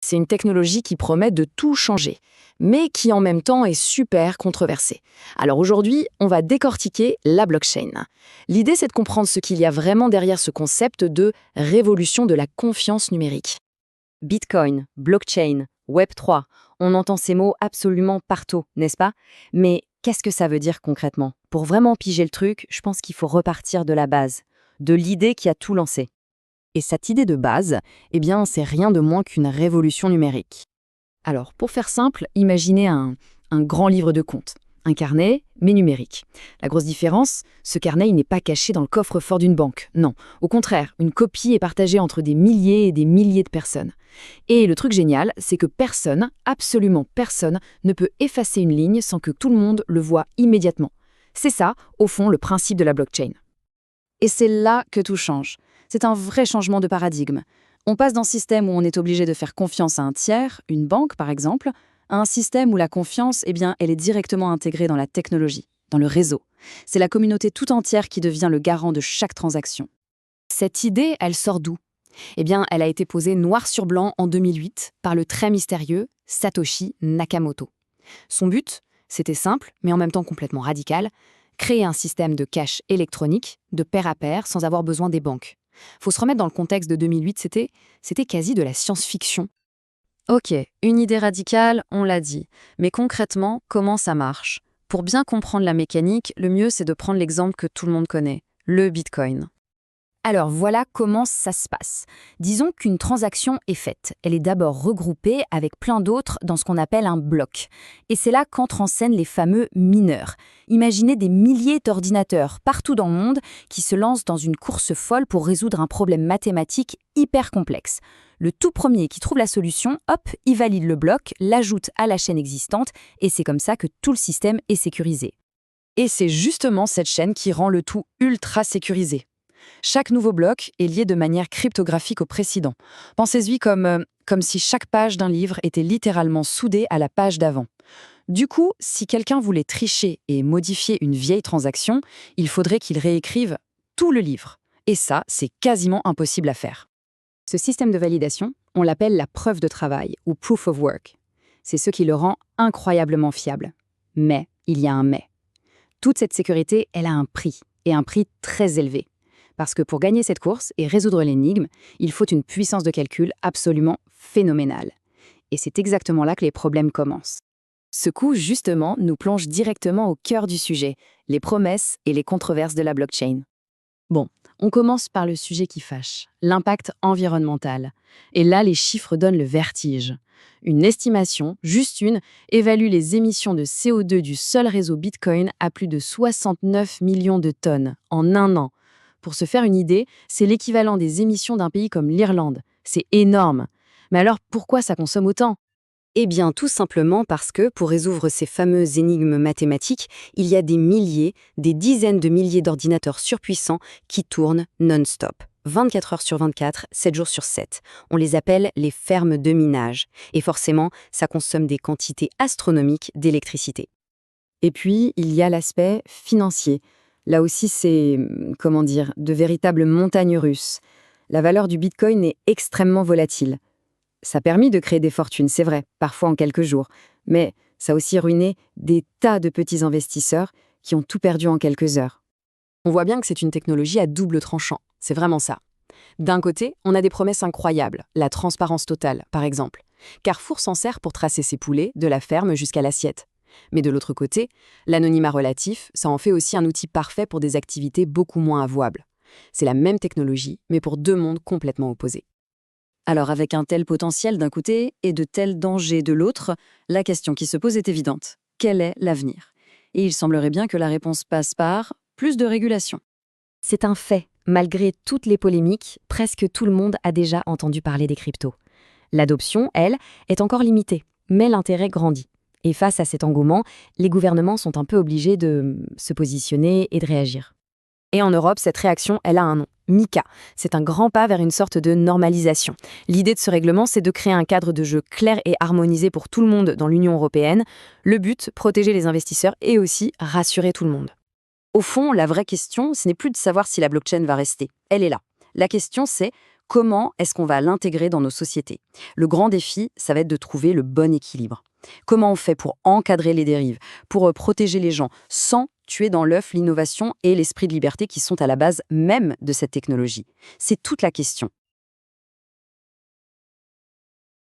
C'est une technologie qui promet de tout changer, mais qui en même temps est super controversée. Alors aujourd'hui, on va décortiquer la blockchain. L'idée, c'est de comprendre ce qu'il y a vraiment derrière ce concept de révolution de la confiance numérique. Bitcoin, blockchain, Web3, on entend ces mots absolument partout, n'est-ce pas? Mais qu'est-ce que ça veut dire concrètement? Pour vraiment piger le truc, je pense qu'il faut repartir de la base, de l'idée qui a tout lancé. Et cette idée de base, eh bien, c'est rien de moins qu'une révolution numérique. Alors, pour faire simple, imaginez un grand livre de comptes, un carnet, mais numérique. La grosse différence, ce carnet il n'est pas caché dans le coffre-fort d'une banque. Non, au contraire, une copie est partagée entre des milliers et des milliers de personnes. Et le truc génial, c'est que personne, absolument personne, ne peut effacer une ligne sans que tout le monde le voie immédiatement. C'est ça, au fond, le principe de la blockchain. Et c'est là que tout change. C'est un vrai changement de paradigme. On passe d'un système où on est obligé de faire confiance à un tiers, une banque par exemple, à un système où la confiance, elle est directement intégrée dans la technologie, dans le réseau. C'est la communauté tout entière qui devient le garant de chaque transaction. Cette idée, elle sort d'où? Eh bien, elle a été posée noir sur blanc en 2008 par le très mystérieux Satoshi Nakamoto. Son but, c'était simple, mais en même temps complètement radical, créer un système de cash électronique, de pair à pair, sans avoir besoin des banques. Faut se remettre dans le contexte de 2008, c'était quasi de la science-fiction. Ok, une idée radicale, on l'a dit. Mais concrètement, comment ça marche? Pour bien comprendre la mécanique, le mieux c'est de prendre l'exemple que tout le monde connaît, le Bitcoin. Alors voilà comment ça se passe. Disons qu'une transaction est faite. Elle est d'abord regroupée avec plein d'autres dans ce qu'on appelle un bloc. Et c'est là qu'entrent en scène les fameux mineurs. Imaginez des milliers d'ordinateurs partout dans le monde qui se lancent dans une course folle pour résoudre un problème mathématique hyper complexe. Le tout premier qui trouve la solution, hop, il valide le bloc, l'ajoute à la chaîne existante et c'est comme ça que tout le système est sécurisé. Et c'est justement cette chaîne qui rend le tout ultra sécurisé. Chaque nouveau bloc est lié de manière cryptographique au précédent. Pensez-y comme si chaque page d'un livre était littéralement soudée à la page d'avant. Du coup, si quelqu'un voulait tricher et modifier une vieille transaction, il faudrait qu'il réécrive tout le livre. Et ça, c'est quasiment impossible à faire. Ce système de validation, on l'appelle la preuve de travail ou proof of work. C'est ce qui le rend incroyablement fiable. Mais il y a un mais. Toute cette sécurité, elle a un prix, et un prix très élevé. Parce que pour gagner cette course et résoudre l'énigme, il faut une puissance de calcul absolument phénoménale. Et c'est exactement là que les problèmes commencent. Ce coup, justement, nous plonge directement au cœur du sujet, les promesses et les controverses de la blockchain. Bon, on commence par le sujet qui fâche, l'impact environnemental. Et là, les chiffres donnent le vertige. Une estimation, juste une, évalue les émissions de CO2 du seul réseau Bitcoin à plus de 69 millions de tonnes en un an. Pour se faire une idée, c'est l'équivalent des émissions d'un pays comme l'Irlande. C'est énorme. Mais alors, pourquoi ça consomme autant? Eh bien, tout simplement parce que, pour résoudre ces fameuses énigmes mathématiques, il y a des milliers, des dizaines de milliers d'ordinateurs surpuissants qui tournent non-stop. 24 heures sur 24, 7 jours sur 7. On les appelle les fermes de minage. Et forcément, ça consomme des quantités astronomiques d'électricité. Et puis, il y a l'aspect financier. Là aussi, c'est, de véritables montagnes russes. La valeur du Bitcoin est extrêmement volatile. Ça a permis de créer des fortunes, c'est vrai, parfois en quelques jours. Mais ça a aussi ruiné des tas de petits investisseurs qui ont tout perdu en quelques heures. On voit bien que c'est une technologie à double tranchant. C'est vraiment ça. D'un côté, on a des promesses incroyables, la transparence totale, par exemple. Carrefour s'en sert pour tracer ses poulets, de la ferme jusqu'à l'assiette. Mais de l'autre côté, l'anonymat relatif, ça en fait aussi un outil parfait pour des activités beaucoup moins avouables. C'est la même technologie, mais pour deux mondes complètement opposés. Alors avec un tel potentiel d'un côté et de tels dangers de l'autre, la question qui se pose est évidente. Quel est l'avenir? Et il semblerait bien que la réponse passe par plus de régulation. C'est un fait. Malgré toutes les polémiques, presque tout le monde a déjà entendu parler des cryptos. L'adoption, elle, est encore limitée, mais l'intérêt grandit. Et face à cet engouement, les gouvernements sont un peu obligés de se positionner et de réagir. Et en Europe, cette réaction, elle a un nom, MiCA. C'est un grand pas vers une sorte de normalisation. L'idée de ce règlement, c'est de créer un cadre de jeu clair et harmonisé pour tout le monde dans l'Union européenne. Le but, protéger les investisseurs et aussi rassurer tout le monde. Au fond, la vraie question, ce n'est plus de savoir si la blockchain va rester. Elle est là. La question, c'est Comment est-ce qu'on va l'intégrer dans nos sociétés? Le grand défi, ça va être de trouver le bon équilibre. Comment on fait pour encadrer les dérives, pour protéger les gens, sans tuer dans l'œuf l'innovation et l'esprit de liberté qui sont à la base même de cette technologie? C'est toute la question.